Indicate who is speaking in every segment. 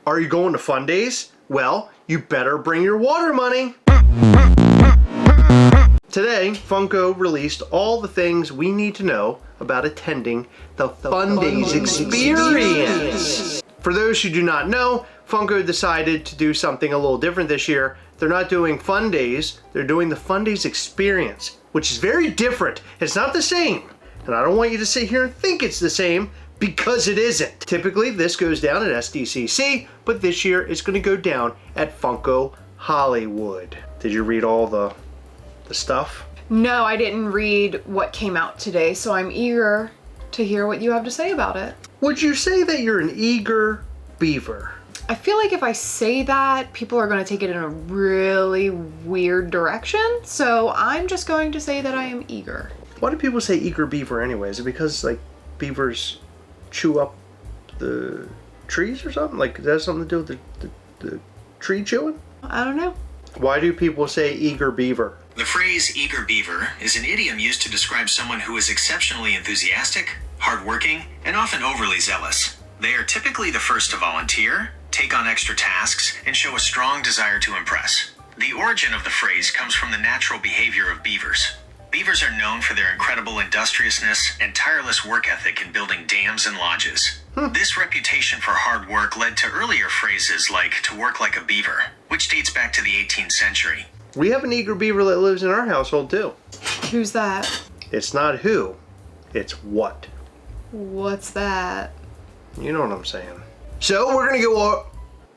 Speaker 1: Are you going to Fundays? Well, you better bring your water money. Today, Funko released all the things we need to know about attending the Fundays experience. For those who do not know, Funko decided to do something a little different this year. They're not doing Fundays, they're doing the Fundays experience, which is very different. It's not the same. And I don't want you to sit here and think it's the same, because it isn't. Typically, this goes down at SDCC, but this year it's gonna go down at Funko Hollywood. Did you read all the stuff?
Speaker 2: No, I didn't read what came out today, so I'm eager to hear what you have to say about it.
Speaker 1: Would you say that you're an eager beaver?
Speaker 2: I feel like if I say that, people are going to take it in a really weird direction, so I'm just going to say that I am eager.
Speaker 1: Why do people say eager beaver anyway? Is it because like beavers chew up the trees or something? Like, does that have something to do with the tree chewing?
Speaker 2: I don't know.
Speaker 1: Why do people say eager beaver?
Speaker 3: The phrase eager beaver is an idiom used to describe someone who is exceptionally enthusiastic, hardworking, and often overly zealous. They are typically the first to volunteer, take on extra tasks, and show a strong desire to impress. The origin of the phrase comes from the natural behavior of beavers. Beavers are known for their incredible industriousness and tireless work ethic in building dams and lodges. This reputation for hard work led to earlier phrases like to work like a beaver, which dates back to the 18th century.
Speaker 1: We have an eager beaver that lives in our household too.
Speaker 2: Who's that?
Speaker 1: It's not who, it's what.
Speaker 2: What's that?
Speaker 1: You know what I'm saying. So we're gonna go,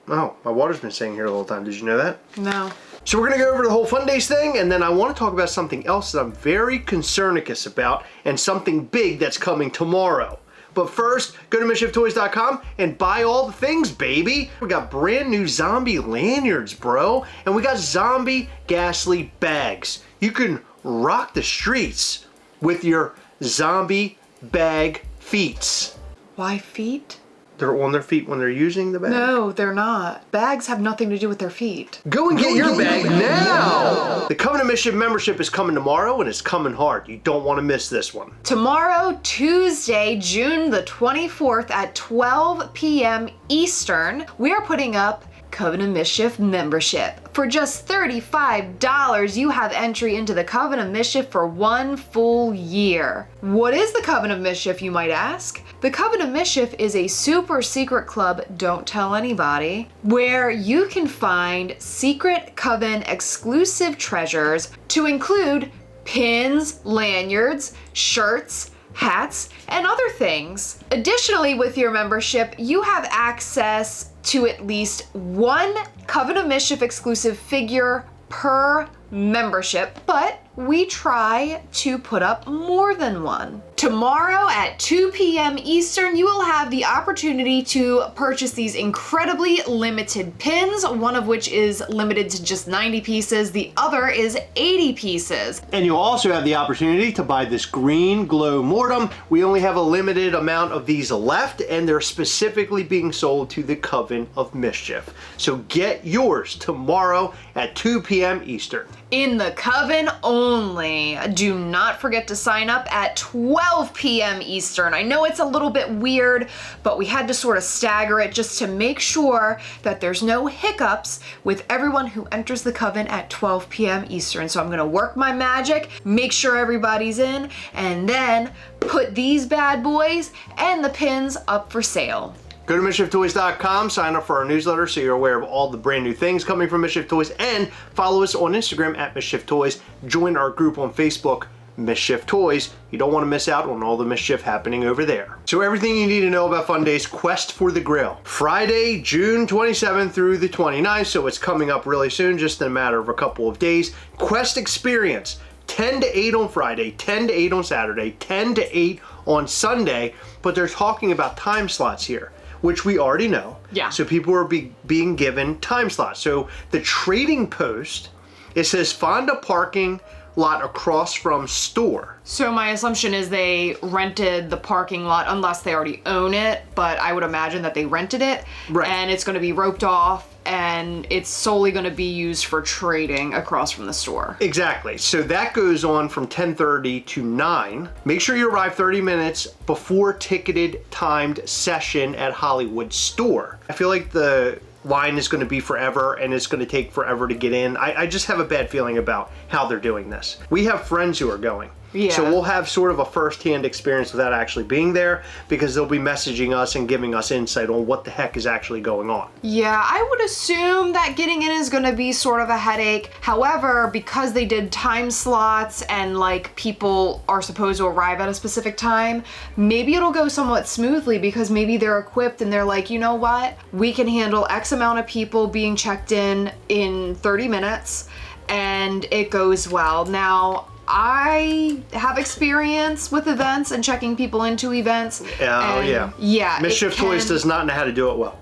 Speaker 1: oh, my water's been staying here the whole time. Did you know that?
Speaker 2: No.
Speaker 1: So we're gonna go over the whole Fundays thing, and then I wanna talk about something else that I'm very concernicus about, and something big that's coming tomorrow. But first, go to MischiefToys.com and buy all the things, baby. We got brand new zombie lanyards, bro. And we got zombie ghastly bags. You can rock the streets with your zombie bag feets.
Speaker 2: Why feet?
Speaker 1: They're on their feet when they're using the bag?
Speaker 2: No, they're not. Bags have nothing to do with their feet.
Speaker 1: Go and get your bag now! The Coven of Mischief membership is coming tomorrow, and it's coming hard. You don't want to miss this one.
Speaker 2: Tomorrow, Tuesday, June the 24th at 12 p.m. Eastern, we are putting up Coven of Mischief membership. For just $35, you have entry into the Coven of Mischief for 1 full year. What is the Coven of Mischief, you might ask? The Coven of Mischief is a super secret club, don't tell anybody, where you can find secret Coven exclusive treasures to include pins, lanyards, shirts, hats, and other things. Additionally, with your membership, you have access to at least one Coven of Mischief exclusive figure per membership, but we try to put up more than one. Tomorrow at 2 p.m. Eastern, you will have the opportunity to purchase these incredibly limited pins, one of which is limited to just 90 pieces, the other is 80 pieces.
Speaker 1: And you'll also have the opportunity to buy this green glow mortem. We only have a limited amount of these left, and they're specifically being sold to the Coven of Mischief. So get yours tomorrow at 2 p.m. Eastern.
Speaker 2: In the Coven only. Do not forget to sign up at 12 p.m. Eastern. I know it's a little bit weird, but we had to sort of stagger it just to make sure that there's no hiccups with everyone who enters the Coven at 12 p.m. Eastern. So I'm gonna work my magic, make sure everybody's in, and then put these bad boys and the pins up for sale.
Speaker 1: Go to MischiefToys.com, sign up for our newsletter so you're aware of all the brand new things coming from Mischief Toys, and follow us on Instagram at Mischief Toys. Join our group on Facebook, Mischief Toys. You don't want to miss out on all the mischief happening over there. So everything you need to know about Fundays Quest for the Grail. Friday, June 27th through the 29th, so it's coming up really soon, just in a matter of a couple of days. Quest Experience, 10 to 8 on Friday, 10 to 8 on Saturday, 10 to 8 on Sunday, but they're talking about time slots here, which we already know.
Speaker 2: Yeah.
Speaker 1: So people are being given time slots. So the trading post, it says Fonda parking lot across from store.
Speaker 2: So my assumption is they rented the parking lot, unless they already own it, but I would imagine that they rented it.
Speaker 1: Right.
Speaker 2: And it's going to be roped off, and it's solely going to be used for trading across from the store.
Speaker 1: Exactly. So that goes on from 10:30 to 9. Make sure you arrive 30 minutes before ticketed timed session at Hollywood store. I feel like the line is going to be forever and it's going to take forever to get in. I just have a bad feeling about how they're doing this. We have friends who are going.
Speaker 2: Yeah.
Speaker 1: So we'll have sort of a first-hand experience without actually being there, because they'll be messaging us and giving us insight on what the heck is actually going on.
Speaker 2: Yeah, I would assume that getting in is going to be sort of a headache. However, because they did time slots and like people are supposed to arrive at a specific time, maybe it'll go somewhat smoothly, because maybe they're equipped and they're like, you know what? We can handle X amount of people being checked in 30 minutes and it goes well. Now, I have experience with events and checking people into events.
Speaker 1: Oh, yeah.
Speaker 2: Yeah.
Speaker 1: Mischief Toys does not know how to do it well.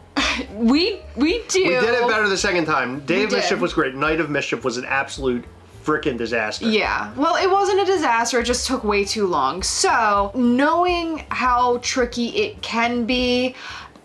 Speaker 2: We do.
Speaker 1: We did it better the second time. Day of
Speaker 2: did.
Speaker 1: Mischief was great. Night of Mischief was an absolute freaking disaster.
Speaker 2: Yeah. Well, it wasn't a disaster. It just took way too long. So, knowing how tricky it can be,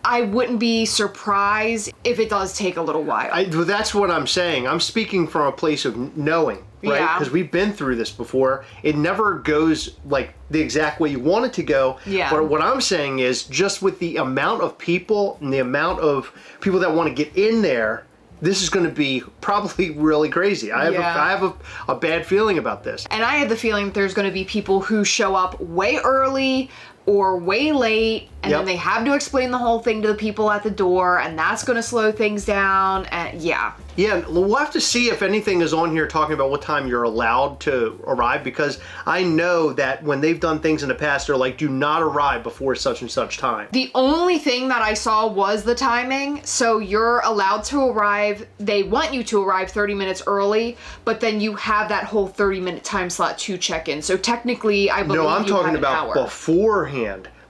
Speaker 2: I wouldn't be surprised if it does take a little while.
Speaker 1: Well, that's what I'm saying. I'm speaking from a place of knowing, right?
Speaker 2: Yeah.
Speaker 1: Because we've been through this before. It never goes like the exact way you want it to go.
Speaker 2: Yeah.
Speaker 1: But what I'm saying is, just with the amount of people and the amount of people that want to get in there, this is going to be probably really crazy. I have a bad feeling about this.
Speaker 2: And I have the feeling that there's going to be people who show up way early or way late, and then they have to explain the whole thing to the people at the door, and that's going to slow things down. And yeah,
Speaker 1: we'll have to see if anything is on here talking about what time you're allowed to arrive, because I know that when they've done things in the past, they're like, do not arrive before such and such time.
Speaker 2: the only thing that I saw was the timing. So you're allowed to arrive. They want you to arrive 30 minutes early, but then you have that whole 30-minute time slot to check in. So technically, I believe
Speaker 1: No, I'm
Speaker 2: you
Speaker 1: talking
Speaker 2: have an
Speaker 1: about
Speaker 2: hour.
Speaker 1: beforehand.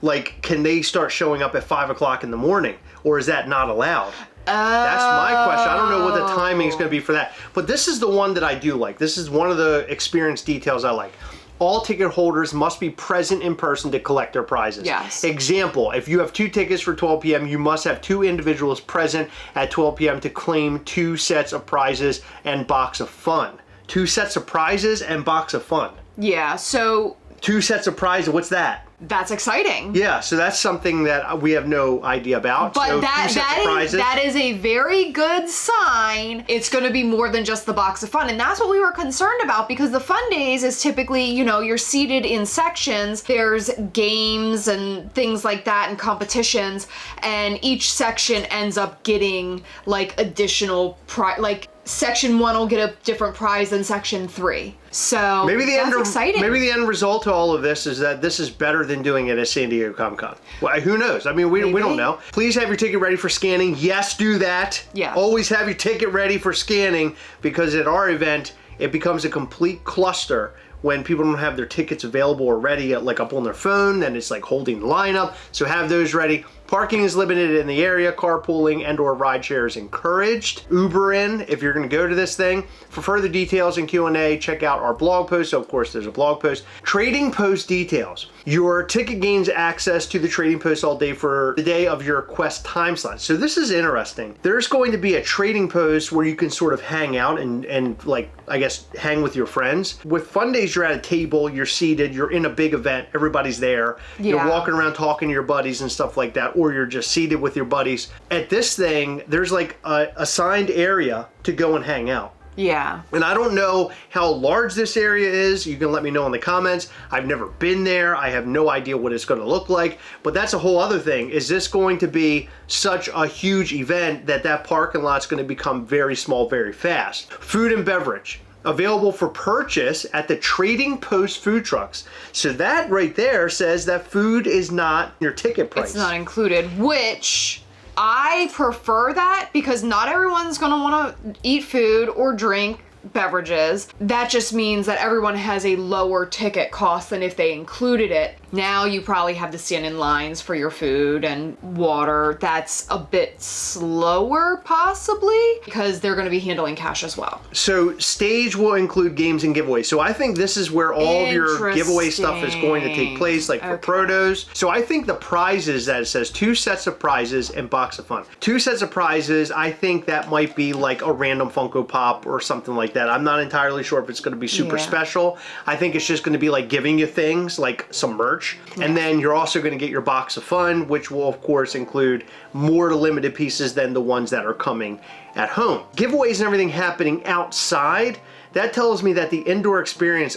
Speaker 1: Like, can they start showing up at 5 o'clock in the morning, or is that not allowed? That's my question. I don't know what the timing is going to be for that. But this is the one that I do like. This is one of the experience details I like. All ticket holders must be present in person to collect their prizes.
Speaker 2: Yes.
Speaker 1: Example, if you have 2 tickets for 12 p.m., you must have 2 individuals present at 12 p.m. to claim 2 sets of prizes and box of fun. 2 sets of prizes and box of fun.
Speaker 2: Yeah, so
Speaker 1: 2 sets of prizes, what's that?
Speaker 2: that's exciting.
Speaker 1: Yeah, so that's something that we have no idea about.
Speaker 2: But
Speaker 1: so
Speaker 2: that is a very good sign. It's going to be more than just the box of fun. And that's what we were concerned about, because the Fundays is typically, you know, you're seated in sections. There's games and things like that and competitions. And each section ends up getting like additional Section 1 will get a different prize than Section 3. So
Speaker 1: maybe
Speaker 2: that's exciting.
Speaker 1: Maybe the end result to all of this is that this is better than doing it at San Diego Comic-Con. Well, who knows? I mean, we don't know. Please have your ticket ready for scanning. Yes, do that.
Speaker 2: Yeah.
Speaker 1: Always have your ticket ready for scanning, because at our event, it becomes a complete cluster when people don't have their tickets available or ready, like up on their phone, then it's like holding the line up. So have those ready. Parking is limited in the area. Carpooling and or rideshare is encouraged. Uber in if you're going to go to this thing. For further details and Q&A, check out our blog post. So of course, there's a blog post. Trading post details. Your ticket gains access to the trading post all day for the day of your quest time slot. So this is interesting. There's going to be a trading post where you can sort of hang out and like, I guess, hang with your friends. With Fundays, you're at a table, you're seated, you're in a big event, everybody's there.
Speaker 2: Yeah.
Speaker 1: You're walking around talking to your buddies and stuff like that, or you're just seated with your buddies. At this thing, there's like a assigned area to go and hang out.
Speaker 2: Yeah.
Speaker 1: And I don't know how large this area is. You can let me know in the comments. I've never been there. I have no idea what it's going to look like. But that's a whole other thing. Is this going to be such a huge event that parking lot's going to become very small very fast? Food and beverage. Available for purchase at the Trading Post food trucks. So that right there says that food is not your ticket price.
Speaker 2: It's not included, which I prefer that, because not everyone's going to want to eat food or drink beverages. That just means that everyone has a lower ticket cost than if they included it. Now you probably have to stand in lines for your food and water. That's a bit slower, possibly, because they're going to be handling cash as well.
Speaker 1: So stage will include games and giveaways. So I think this is where all of your giveaway stuff is going to take place, like for protos. So I think the prizes that it says 2 sets of prizes and box of fun. 2 sets of prizes, I think that might be like a random Funko Pop or something like that. I'm not entirely sure if it's going to be super special. I think it's just going to be like giving you things like some merch. And then you're also going to get your box of fun, which will of course include more limited pieces than the ones that are coming at home. Giveaways and everything happening outside, that tells me that the indoor experience,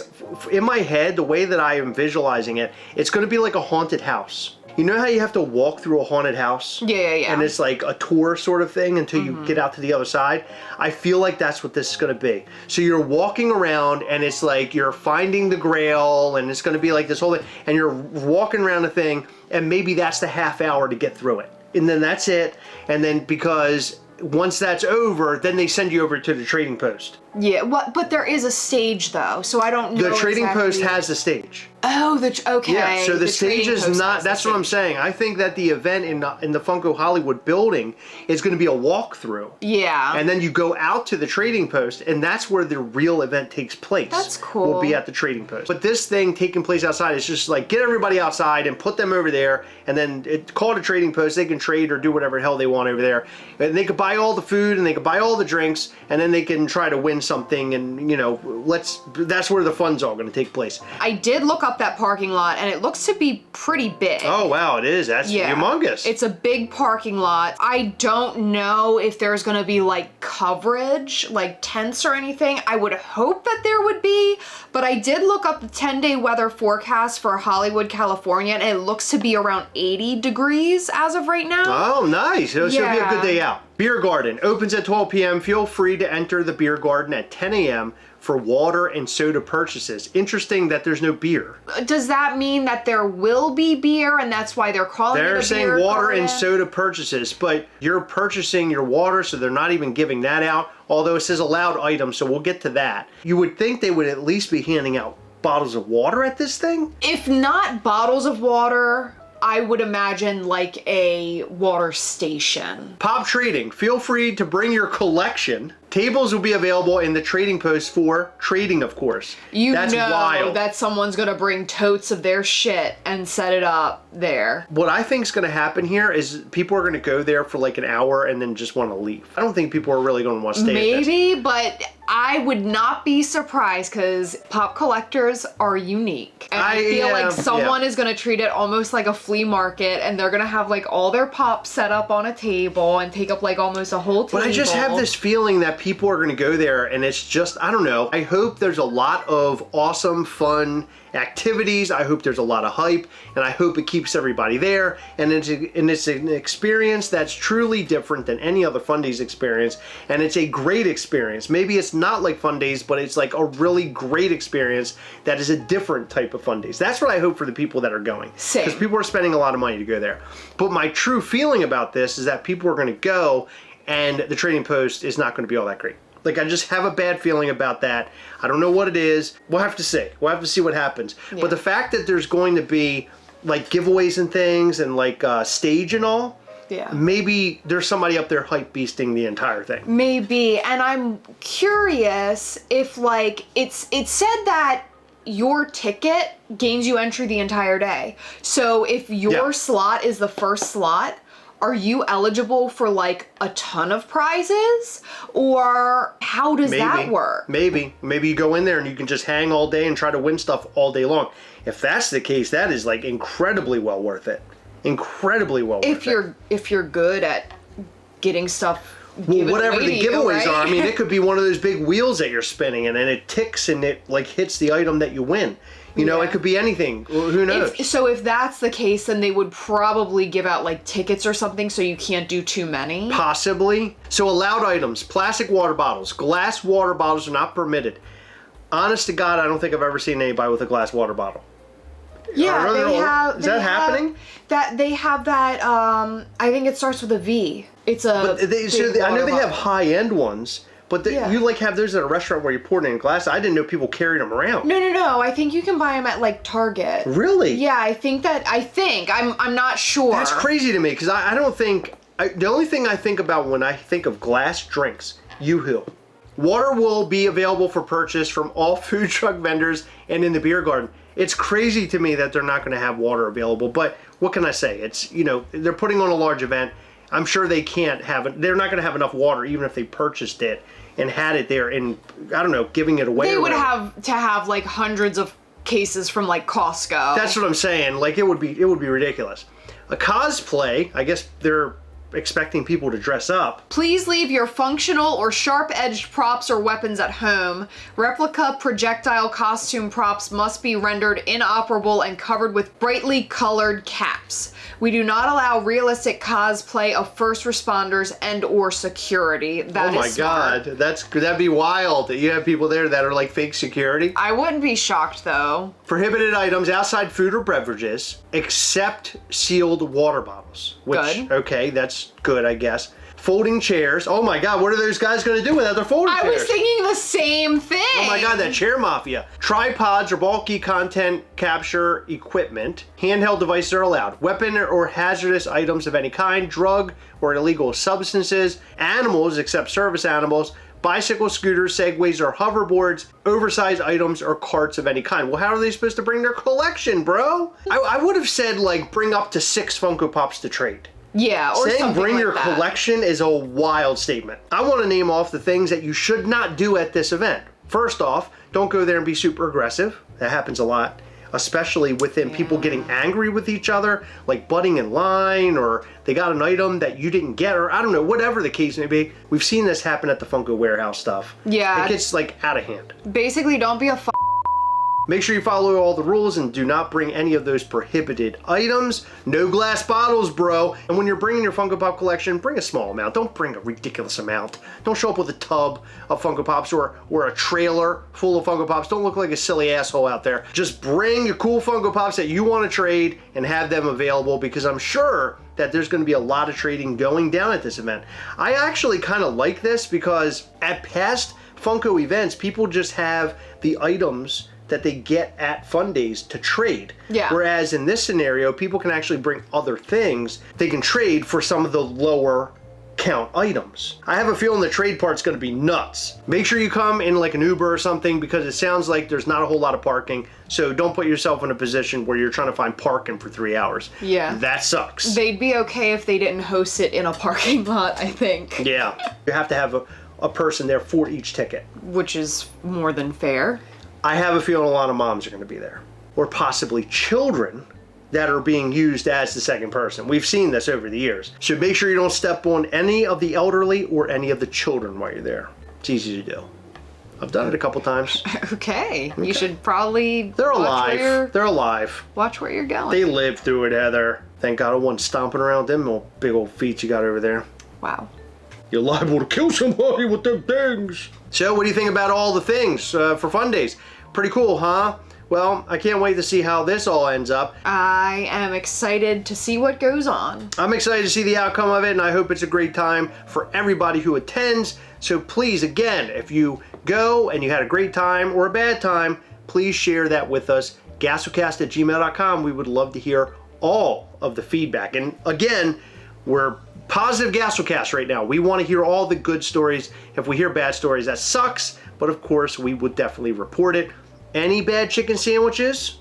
Speaker 1: in my head, the way that I am visualizing it, it's going to be like a haunted house. You know how you have to walk through a haunted house?
Speaker 2: Yeah.
Speaker 1: And it's like a tour sort of thing until you get out to the other side? I feel like that's what this is going to be. So you're walking around and it's like you're finding the grail and it's going to be like this whole thing. And you're walking around the thing and maybe that's the half hour to get through it. And then that's it. And then because once that's over, then they send you over to the trading post.
Speaker 2: Yeah, but there is a stage though, so I don't know.
Speaker 1: The trading post has a stage.
Speaker 2: Oh, okay.
Speaker 1: Yeah, so the stage is not, that's what I'm saying. I think that the event in the Funko Hollywood building is going to be a walkthrough.
Speaker 2: Yeah.
Speaker 1: And then you go out to the trading post, and that's where the real event takes place.
Speaker 2: That's cool.
Speaker 1: Will be at the trading post. But this thing taking place outside is just like, get everybody outside and put them over there, and then call it a trading post. They can trade or do whatever the hell they want over there. And they could buy all the food, and they could buy all the drinks, and then they can try to win something, and, you know, that's where the fun's all going to take place.
Speaker 2: I did look up that parking lot and it looks to be pretty big.
Speaker 1: Oh wow, it is. That's humongous.
Speaker 2: It's a big parking lot. I don't know if there's gonna be like coverage, like tents or anything. I would hope that there would be, but I did look up the 10-day weather forecast for Hollywood, California, and it looks to be around 80 degrees as of right now.
Speaker 1: Oh, nice. So it'll be a good day out. Beer garden opens at 12 p.m. Feel free to enter the beer garden at 10 a.m. for water and soda purchases. Interesting that there's no beer.
Speaker 2: Does that mean that there will be beer and that's why they're calling it a beer garden?
Speaker 1: They're saying water and soda purchases, but you're purchasing your water, so they're not even giving that out, although it says allowed items, so we'll get to that. You would think they would at least be handing out bottles of water at this thing?
Speaker 2: If not bottles of water, I would imagine like a water station.
Speaker 1: Pop trading. Feel free to bring your collection. Tables will be available in the trading post for trading, of course. That's
Speaker 2: know
Speaker 1: wild.
Speaker 2: that someone's gonna bring totes of their shit and set it up there.
Speaker 1: What I think is going to happen here is people are going to go there for like an hour and then just want to leave. I don't think people are really going to want to stay
Speaker 2: Maybe, but I would not be surprised because pop collectors are unique. And I feel like someone is going to treat it almost like a flea market and they're going to have like all their pops set up on a table and take up like almost a whole table.
Speaker 1: But I just have this feeling that people are going to go there and it's just, I don't know. I hope there's a lot of awesome, fun activities. I hope there's a lot of hype and I hope it keeps everybody there. And it's an experience that's truly different than any other Fundays experience. And it's a great experience. Maybe it's not like Fundays, but it's like a really great experience that is a different type of Fundays. That's what I hope for the people that are going. Because people are spending a lot of money to go there. But my true feeling about this is that people are going to go and the trading post is not going to be all that great. Like, I just have a bad feeling about that. I don't know what it is. We'll have to see. We'll have to see what happens. Yeah. But the fact that there's going to be, like, giveaways and things and, like, stage and all, maybe there's somebody up there hype beasting the entire thing.
Speaker 2: Maybe. And I'm curious if, like, it said that your ticket gains you entry the entire day. So if your slot is the first slot, are you eligible for like a ton of prizes? Or how does that work?
Speaker 1: Maybe you go in there and you can just hang all day and try to win stuff all day long. If that's the case, that is like incredibly well worth it. Incredibly well worth it.
Speaker 2: If you're good at getting stuff.
Speaker 1: Well, whatever the giveaways are, I mean, it could be one of those big wheels that you're spinning and then it ticks and it like hits the item that you win. You know, it could be anything. Who knows?
Speaker 2: So if that's the case, then they would probably give out like tickets or something so you can't do too many.
Speaker 1: Possibly. So allowed items, plastic water bottles, glass water bottles are not permitted. Honest to God, I don't think I've ever seen anybody with a glass water bottle.
Speaker 2: Yeah,
Speaker 1: is that happening?
Speaker 2: They have that, I think it starts with a V. It's a
Speaker 1: I know they have high-end ones, But you like have those at a restaurant where you pour it in glass. I didn't know people carried them around.
Speaker 2: No. I think you can buy them at like Target.
Speaker 1: Really?
Speaker 2: Yeah, I think. I'm not sure.
Speaker 1: That's crazy to me because I don't think, the only thing I think about when I think of glass drinks, Yoo-hoo. Water will be available for purchase from all food truck vendors and in the beer garden. It's crazy to me that they're not going to have water available, but what can I say? It's, they're putting on a large event. I'm sure they can't have it. They're not going to have enough water even if they purchased it and had it there and, I don't know, giving it away.
Speaker 2: They would have to have like hundreds of cases from like Costco.
Speaker 1: That's what I'm saying. Like it would be ridiculous. A cosplay, I guess they're expecting people to dress up.
Speaker 2: Please leave your functional or sharp-edged props or weapons at home. Replica projectile costume props must be rendered inoperable and covered with brightly colored caps. We do not allow realistic cosplay of first responders and or security. That is smart.
Speaker 1: God, that'd be wild. You have people there that are like fake security.
Speaker 2: I wouldn't be shocked though.
Speaker 1: Prohibited items outside food or beverages, except sealed water bottles.
Speaker 2: Good.
Speaker 1: Okay, that's good, I guess. Folding chairs. Oh my God, what are those guys going to do without their folding chairs?
Speaker 2: I was thinking the same thing.
Speaker 1: Oh my God, that chair mafia. Tripods or bulky content capture equipment. Handheld devices are allowed. Weapon or hazardous items of any kind. Drug or illegal substances. Animals, except service animals. Bicycles, scooters, segways, or hoverboards. Oversized items or carts of any kind. Well, how are they supposed to bring their collection, bro? I would have said, like, bring up to 6 Funko Pops to trade.
Speaker 2: Yeah, or
Speaker 1: saying
Speaker 2: something
Speaker 1: bring
Speaker 2: like
Speaker 1: your
Speaker 2: that.
Speaker 1: collection is a wild statement. I want to name off the things that you should not do at this event. First off, don't go there and be super aggressive. That happens a lot, especially within people getting angry with each other, like butting in line, or they got an item that you didn't get, or I don't know, whatever the case may be. We've seen this happen at the Funko Warehouse stuff.
Speaker 2: Yeah.
Speaker 1: It gets like out of hand.
Speaker 2: Basically, don't be a
Speaker 1: Make sure you follow all the rules and do not bring any of those prohibited items. No glass bottles, bro. And when you're bringing your Funko Pop collection, bring a small amount. Don't bring a ridiculous amount. Don't show up with a tub of Funko Pops or a trailer full of Funko Pops. Don't look like a silly asshole out there. Just bring your cool Funko Pops that you want to trade and have them available, because I'm sure that there's going to be a lot of trading going down at this event. I actually kind of like this because at past Funko events, people just have the items that they get at Fundays to trade.
Speaker 2: Yeah.
Speaker 1: Whereas in this scenario, people can actually bring other things they can trade for some of the lower count items. I have a feeling the trade part's gonna be nuts. Make sure you come in like an Uber or something, because it sounds like there's not a whole lot of parking. So don't put yourself in a position where you're trying to find parking for 3 hours.
Speaker 2: Yeah.
Speaker 1: That sucks.
Speaker 2: They'd be okay if they didn't host it in a parking lot, I think.
Speaker 1: Yeah. You have to have a person there for each ticket.
Speaker 2: Which is more than fair.
Speaker 1: I have a feeling a lot of moms are going to be there, or possibly children that are being used as the second person. We've seen this over the years. So make sure you don't step on any of the elderly or any of the children while you're there. It's easy to do. I've done it a couple times.
Speaker 2: Okay. You should probably
Speaker 1: They're alive. They're alive.
Speaker 2: Watch where you're going.
Speaker 1: They lived through it, Heather. Thank God I wasn't stomping around them little big old feet you got over there.
Speaker 2: Wow.
Speaker 1: You're liable to kill somebody with them things. So what do you think about all the things for Fundays? Pretty cool, huh? Well, I can't wait to see how this all ends up.
Speaker 2: I am excited to see what goes on.
Speaker 1: I'm excited to see the outcome of it, and I hope it's a great time for everybody who attends. So please, again, if you go and you had a great time or a bad time, please share that with us. Gastlecast@gmail.com. We would love to hear all of the feedback. And again, we're positive Gastlecast right now. We want to hear all the good stories. If we hear bad stories, that sucks, but of course we would definitely report it. Any bad chicken sandwiches?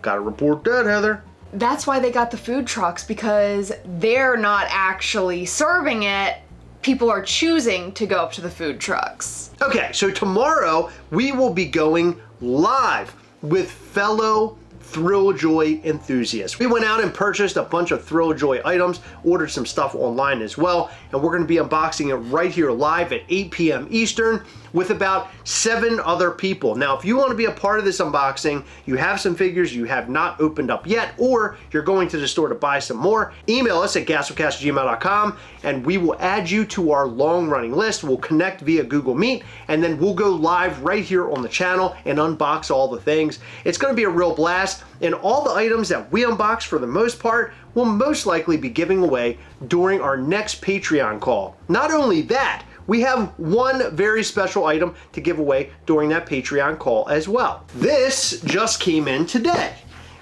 Speaker 1: Gotta report that, Heather.
Speaker 2: That's why they got the food trucks, because they're not actually serving it. People are choosing to go up to the food trucks.
Speaker 1: Okay, so tomorrow we will be going live with fellow Thrill Joy enthusiasts. We went out and purchased a bunch of Thrill Joy items, ordered some stuff online as well, and we're going to be unboxing it right here live at 8 p.m. Eastern with about 7 other people. Now, if you want to be a part of this unboxing, you have some figures you have not opened up yet, or you're going to the store to buy some more, email us at gastlecast@gmail.com and we will add you to our long-running list. We'll connect via Google Meet, and then we'll go live right here on the channel and unbox all the things. It's going to be a real blast, and all the items that we unbox for the most part will most likely be giving away during our next Patreon call. Not only that, we have one very special item to give away during that Patreon call as well. This just came in today.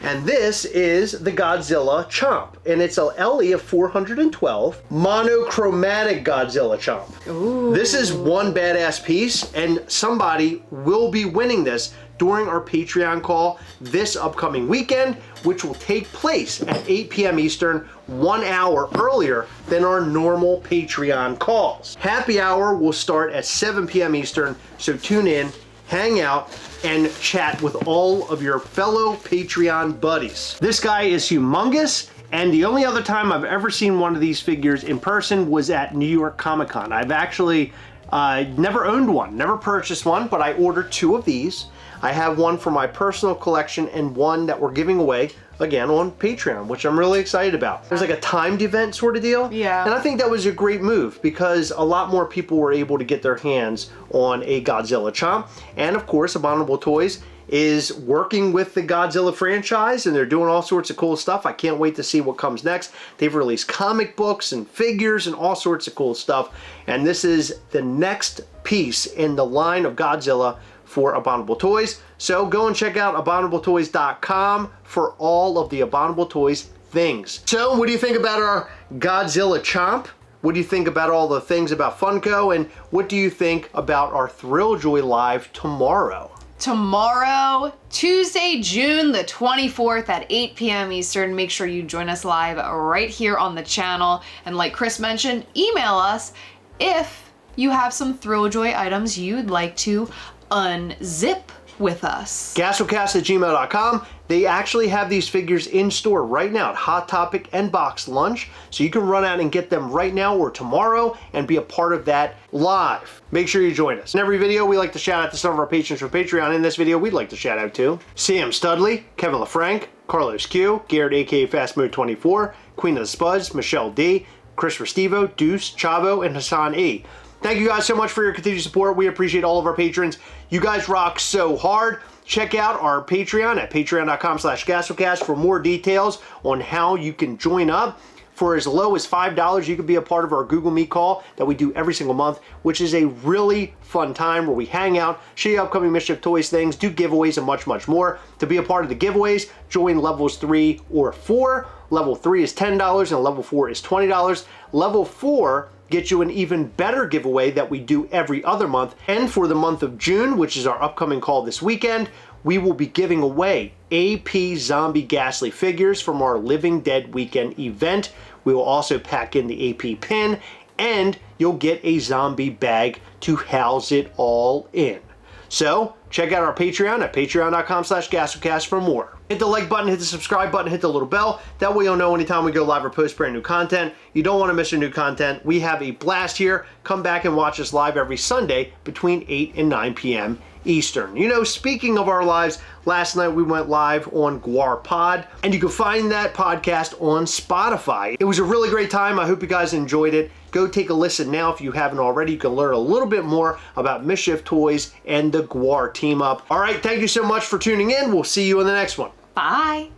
Speaker 1: And this is the Godzilla Chomp. And it's a LE of 412, monochromatic Godzilla Chomp.
Speaker 2: Ooh.
Speaker 1: This is one badass piece, and somebody will be winning this during our Patreon call this upcoming weekend, which will take place at 8 p.m. Eastern, 1 hour earlier than our normal Patreon calls. Happy hour will start at 7 p.m. Eastern, so tune in, hang out, and chat with all of your fellow Patreon buddies. This guy is humongous, and the only other time I've ever seen one of these figures in person was at New York Comic Con. I've actually never owned one, never purchased one, but I ordered 2 of these. I have one for my personal collection and one that we're giving away again on Patreon, which I'm really excited about. There's like a timed event sort of deal.
Speaker 2: Yeah.
Speaker 1: And I think that was a great move because a lot more people were able to get their hands on a Godzilla Chomp. And of course, Abominable Toys is working with the Godzilla franchise, and they're doing all sorts of cool stuff. I can't wait to see what comes next. They've released comic books and figures and all sorts of cool stuff. And this is the next piece in the line of Godzilla for Abominable Toys. So go and check out abominabletoys.com for all of the Abominable Toys things. So what do you think about our Godzilla Chomp? What do you think about all the things about Funko? And what do you think about our Thrill Joy Live tomorrow?
Speaker 2: Tomorrow, Tuesday, June the 24th at 8 p.m. Eastern. Make sure you join us live right here on the channel. And like Chris mentioned, email us if you have some Thrill Joy items you'd like to unzip with us.
Speaker 1: Gastlecast@gmail.com. They actually have these figures in store right now at Hot Topic and Box Lunch, so you can run out and get them right now or tomorrow and be a part of that live. Make sure you join us. In every video, we like to shout out to some of our patrons from Patreon. In this video, we'd like to shout out to Sam Studley, Kevin LaFranc, Carlos Q, Garrett aka Fast Mode 24, Queen of the Spuds, Michelle D, Chris Restivo, Deuce, Chavo, and Hassan E. Thank you guys so much for your continued support. We appreciate all of our patrons. You guys rock so hard. Check out our Patreon at patreon.com/Gastlecast for more details on how you can join up. For as low as $5, you can be a part of our Google Meet call that we do every single month, which is a really fun time where we hang out, show you upcoming Mischief Toys things, do giveaways, and much, much more. To be a part of the giveaways, join levels 3 or 4. Level 3 is $10 and level 4 is $20. Level 4 get you an even better giveaway that we do every other month. And for the month of June, which is our upcoming call this weekend, we will be giving away AP Zombie Ghastly figures from our Living Dead weekend event. We will also pack in the AP pin, and you'll get a zombie bag to house it all in. So check out our Patreon at patreon.com/Gastlecast for more. Hit the like button, hit the subscribe button, hit the little bell. That way you'll know anytime we go live or post brand new content. You don't want to miss our new content. We have a blast here. Come back and watch us live every Sunday between 8 and 9 p.m. Eastern. You know, speaking of our lives, last night we went live on Guar Pod, and you can find that podcast on Spotify. It was a really great time. I hope you guys enjoyed it. Go take a listen now if you haven't already. You can learn a little bit more about Mischief Toys and the Guar team up. All right, thank you so much for tuning in. We'll see you in the next one.
Speaker 2: Bye.